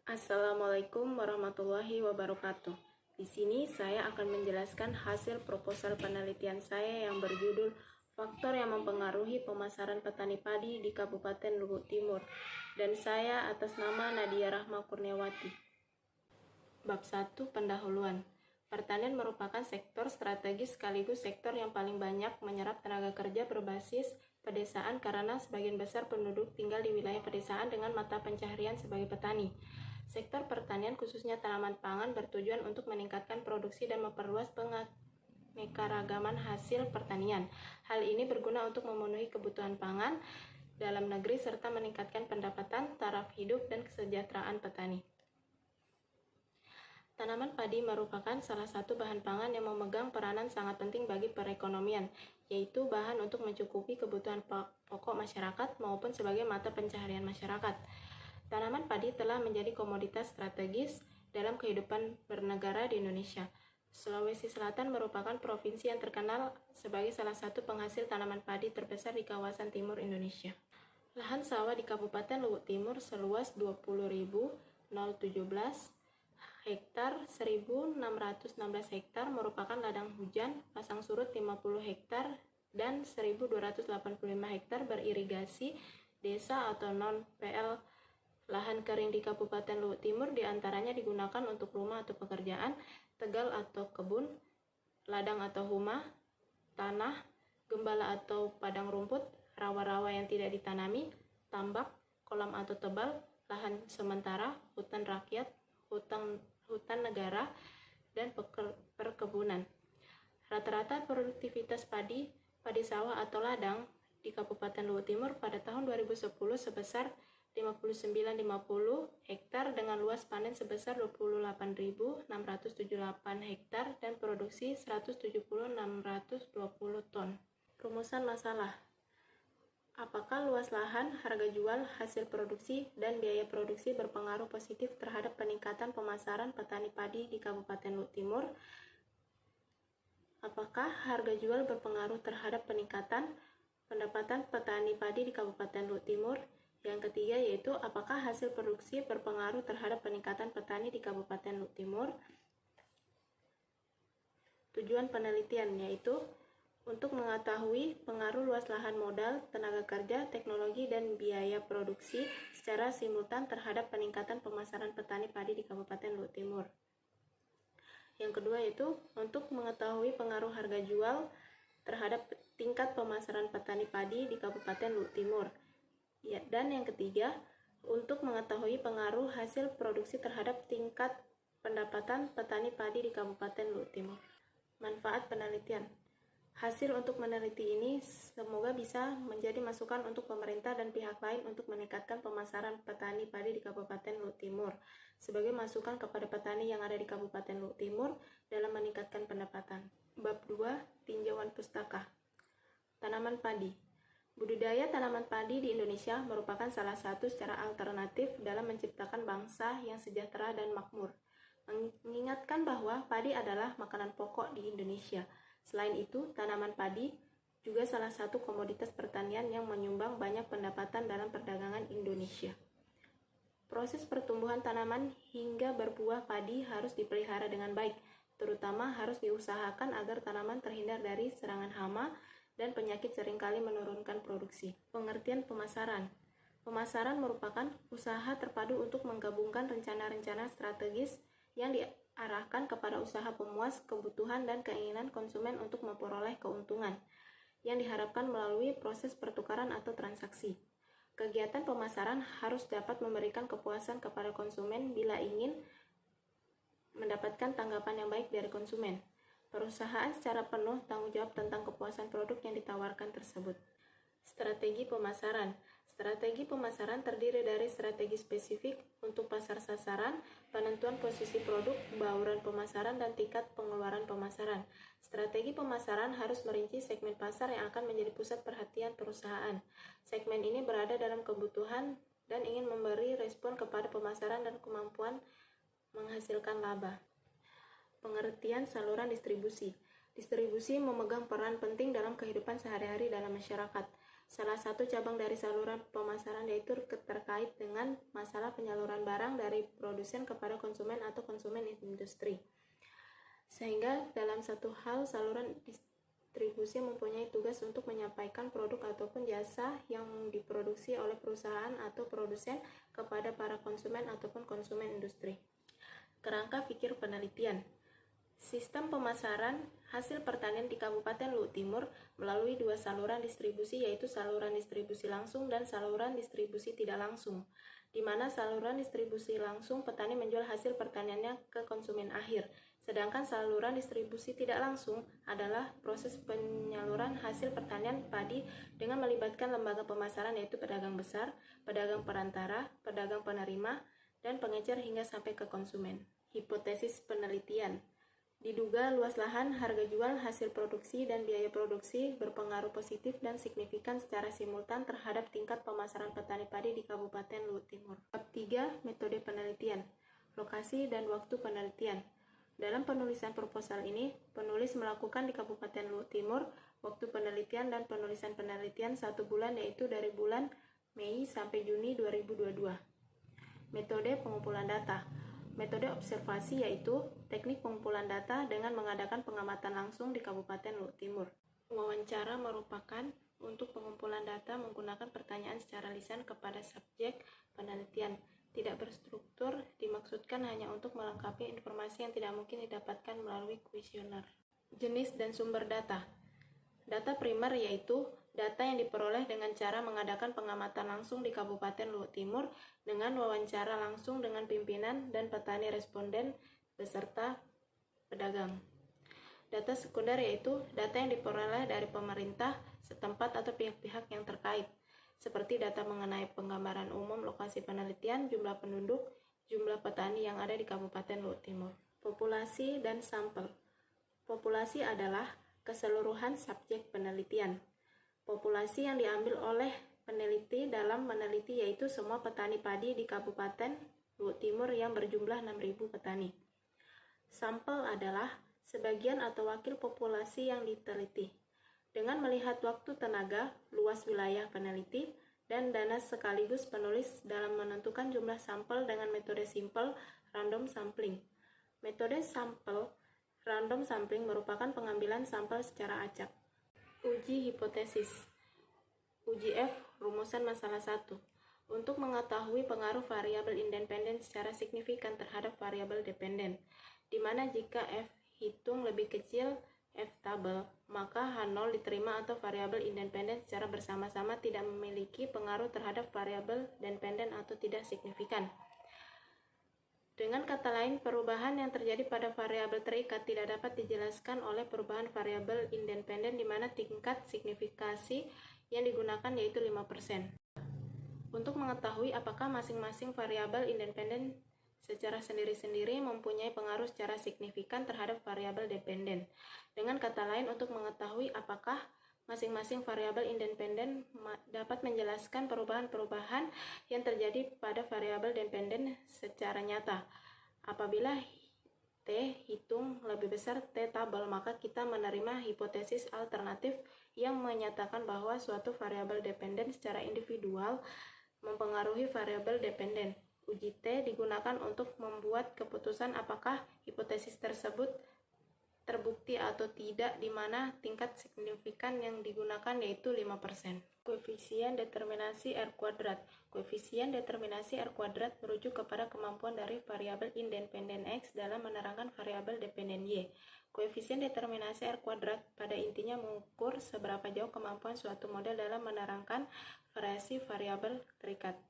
Assalamualaikum warahmatullahi wabarakatuh. Di sini saya akan menjelaskan hasil proposal penelitian saya yang berjudul Faktor yang mempengaruhi pemasaran petani padi di Kabupaten Luwu Timur. Dan saya atas nama Nadia Rahma Kurniawati. Bab 1 Pendahuluan. Pertanian merupakan sektor strategis sekaligus sektor yang paling banyak menyerap tenaga kerja berbasis pedesaan karena sebagian besar penduduk tinggal di wilayah pedesaan dengan mata pencaharian sebagai petani. Sektor pertanian khususnya tanaman pangan bertujuan untuk meningkatkan produksi dan memperluas pengekaragaman hasil pertanian. Hal ini berguna untuk memenuhi kebutuhan pangan dalam negeri serta meningkatkan pendapatan, taraf hidup, dan kesejahteraan petani. Tanaman padi merupakan salah satu bahan pangan yang memegang peranan sangat penting bagi perekonomian, yaitu bahan untuk mencukupi kebutuhan pokok masyarakat maupun sebagai mata pencaharian masyarakat. Tanaman padi telah menjadi komoditas strategis dalam kehidupan bernegara di Indonesia. Sulawesi Selatan merupakan provinsi yang terkenal sebagai salah satu penghasil tanaman padi terbesar di kawasan timur Indonesia. Lahan sawah di Kabupaten Luwu Timur seluas 20.017 hektar, 1.616 hektar merupakan ladang hujan, pasang surut 50 hektar, dan 1.285 hektar beririgasi desa atau non-PL. Lahan kering di Kabupaten Luwu Timur diantaranya digunakan untuk rumah atau pekerjaan, tegal atau kebun, ladang atau huma, tanah, gembala atau padang rumput, rawa-rawa yang tidak ditanami, tambak, kolam atau tebal, lahan sementara, hutan rakyat, hutan negara, dan perkebunan. Rata-rata produktivitas padi sawah atau ladang di Kabupaten Luwu Timur pada tahun 2010 sebesar 5950 hektar dengan luas panen sebesar 28.678 hektar dan produksi 170.620 ton. Rumusan masalah. Apakah luas lahan, harga jual, hasil produksi, dan biaya produksi berpengaruh positif terhadap peningkatan pemasaran petani padi di Kabupaten Luwu Timur? Apakah harga jual berpengaruh terhadap peningkatan pendapatan petani padi di Kabupaten Luwu Timur? Yang ketiga yaitu apakah hasil produksi berpengaruh terhadap peningkatan petani di Kabupaten Luwu Timur? Tujuan penelitian yaitu untuk mengetahui pengaruh luas lahan modal, tenaga kerja, teknologi, dan biaya produksi secara simultan terhadap peningkatan pemasaran petani padi di Kabupaten Luwu Timur. Yang kedua yaitu untuk mengetahui pengaruh harga jual terhadap tingkat pemasaran petani padi di Kabupaten Luwu Timur. Ya, dan yang ketiga untuk mengetahui pengaruh hasil produksi terhadap tingkat pendapatan petani padi di Kabupaten Luwu Timur. Manfaat penelitian. Hasil untuk meneliti ini semoga bisa menjadi masukan untuk pemerintah dan pihak lain untuk meningkatkan pemasaran petani padi di Kabupaten Luwu Timur sebagai masukan kepada petani yang ada di Kabupaten Luwu Timur dalam meningkatkan pendapatan. Bab 2 Tinjauan Pustaka. Tanaman padi. Budidaya tanaman padi di Indonesia merupakan salah satu cara alternatif dalam menciptakan bangsa yang sejahtera dan makmur. Mengingatkan bahwa padi adalah makanan pokok di Indonesia. Selain itu, tanaman padi juga salah satu komoditas pertanian yang menyumbang banyak pendapatan dalam perdagangan Indonesia. Proses pertumbuhan tanaman hingga berbuah padi harus dipelihara dengan baik, terutama harus diusahakan agar tanaman terhindar dari serangan hama dan penyakit seringkali menurunkan produksi. Pengertian pemasaran. Pemasaran merupakan usaha terpadu untuk menggabungkan rencana-rencana strategis yang diarahkan kepada usaha pemuas kebutuhan dan keinginan konsumen untuk memperoleh keuntungan yang diharapkan melalui proses pertukaran atau transaksi. Kegiatan pemasaran harus dapat memberikan kepuasan kepada konsumen bila ingin mendapatkan tanggapan yang baik dari konsumen. Perusahaan secara penuh tanggung jawab tentang kepuasan produk yang ditawarkan tersebut. Strategi pemasaran. Strategi pemasaran terdiri dari strategi spesifik untuk pasar sasaran, penentuan posisi produk, bauran pemasaran, dan tingkat pengeluaran pemasaran. Strategi pemasaran harus merinci segmen pasar yang akan menjadi pusat perhatian perusahaan. Segmen ini berada dalam kebutuhan dan ingin memberi respon kepada pemasaran dan kemampuan menghasilkan laba. Pengertian saluran distribusi. Distribusi memegang peran penting dalam kehidupan sehari-hari dalam masyarakat. Salah satu cabang dari saluran pemasaran yaitu terkait dengan masalah penyaluran barang dari produsen kepada konsumen atau konsumen industri. Sehingga dalam satu hal, saluran distribusi mempunyai tugas untuk menyampaikan produk ataupun jasa yang diproduksi oleh perusahaan atau produsen kepada para konsumen ataupun konsumen industri. Kerangka pikir penelitian. Sistem pemasaran hasil pertanian di Kabupaten Luhut Timur melalui dua saluran distribusi, yaitu saluran distribusi langsung dan saluran distribusi tidak langsung, di mana saluran distribusi langsung petani menjual hasil pertaniannya ke konsumen akhir, sedangkan saluran distribusi tidak langsung adalah proses penyaluran hasil pertanian padi dengan melibatkan lembaga pemasaran yaitu pedagang besar, pedagang perantara, pedagang penerima, dan pengecer hingga sampai ke konsumen. Hipotesis penelitian. Diduga luas lahan, harga jual, hasil produksi, dan biaya produksi berpengaruh positif dan signifikan secara simultan terhadap tingkat pemasaran petani padi di Kabupaten Luhut Timur. Bab 3. Metode penelitian. Lokasi dan waktu penelitian. Dalam penulisan proposal ini, penulis melakukan di Kabupaten Luhut Timur waktu penelitian dan penulisan penelitian 1 bulan, yaitu dari bulan Mei sampai Juni 2022. Metode pengumpulan data. Metode observasi yaitu teknik pengumpulan data dengan mengadakan pengamatan langsung di Kabupaten Luhut Timur. Wawancara merupakan untuk pengumpulan data menggunakan pertanyaan secara lisan kepada subjek penelitian. Tidak berstruktur dimaksudkan hanya untuk melengkapi informasi yang tidak mungkin didapatkan melalui kuesioner. Jenis dan sumber data. Data primer yaitu data yang diperoleh dengan cara mengadakan pengamatan langsung di Kabupaten Luhut Timur dengan wawancara langsung dengan pimpinan dan petani responden beserta pedagang. Data sekunder yaitu data yang diperoleh dari pemerintah setempat atau pihak-pihak yang terkait, seperti data mengenai penggambaran umum lokasi penelitian, jumlah penduduk, jumlah petani yang ada di Kabupaten Luhut Timur. Populasi dan sampel. Populasi adalah keseluruhan subjek penelitian. Populasi yang diambil oleh peneliti dalam meneliti yaitu semua petani padi di Kabupaten Luhut Timur yang berjumlah 6.000 petani. Sampel adalah sebagian atau wakil populasi yang diteliti. Dengan melihat waktu, tenaga, luas wilayah peneliti, dan dana sekaligus penulis dalam menentukan jumlah sampel dengan metode simple random sampling. Metode sampel random sampling merupakan pengambilan sampel secara acak. Uji hipotesis. Uji F, rumusan masalah 1. Untuk mengetahui pengaruh variabel independen secara signifikan terhadap variabel dependen, di mana jika F hitung lebih kecil F tabel, maka H0 diterima atau variabel independen secara bersama-sama tidak memiliki pengaruh terhadap variabel dependen atau tidak signifikan. Dengan kata lain, perubahan yang terjadi pada variabel terikat tidak dapat dijelaskan oleh perubahan variabel independen di mana tingkat signifikasi yang digunakan yaitu 5%. Untuk mengetahui apakah masing-masing variabel independen secara sendiri-sendiri mempunyai pengaruh secara signifikan terhadap variabel dependen. Dengan kata lain, untuk mengetahui apakah masing-masing variabel independen dapat menjelaskan perubahan-perubahan yang terjadi pada variabel dependen secara nyata. Apabila T hitung lebih besar T tabel, maka kita menerima hipotesis alternatif yang menyatakan bahwa suatu variabel dependen secara individual mempengaruhi variabel dependen. Uji T digunakan untuk membuat keputusan apakah hipotesis tersebut terbukti atau tidak, di mana tingkat signifikan yang digunakan yaitu 5%. Koefisien determinasi R kuadrat. Koefisien determinasi R kuadrat merujuk kepada kemampuan dari variabel independen X dalam menerangkan variabel dependen Y. Koefisien determinasi R kuadrat pada intinya mengukur seberapa jauh kemampuan suatu model dalam menerangkan variasi variabel terikat.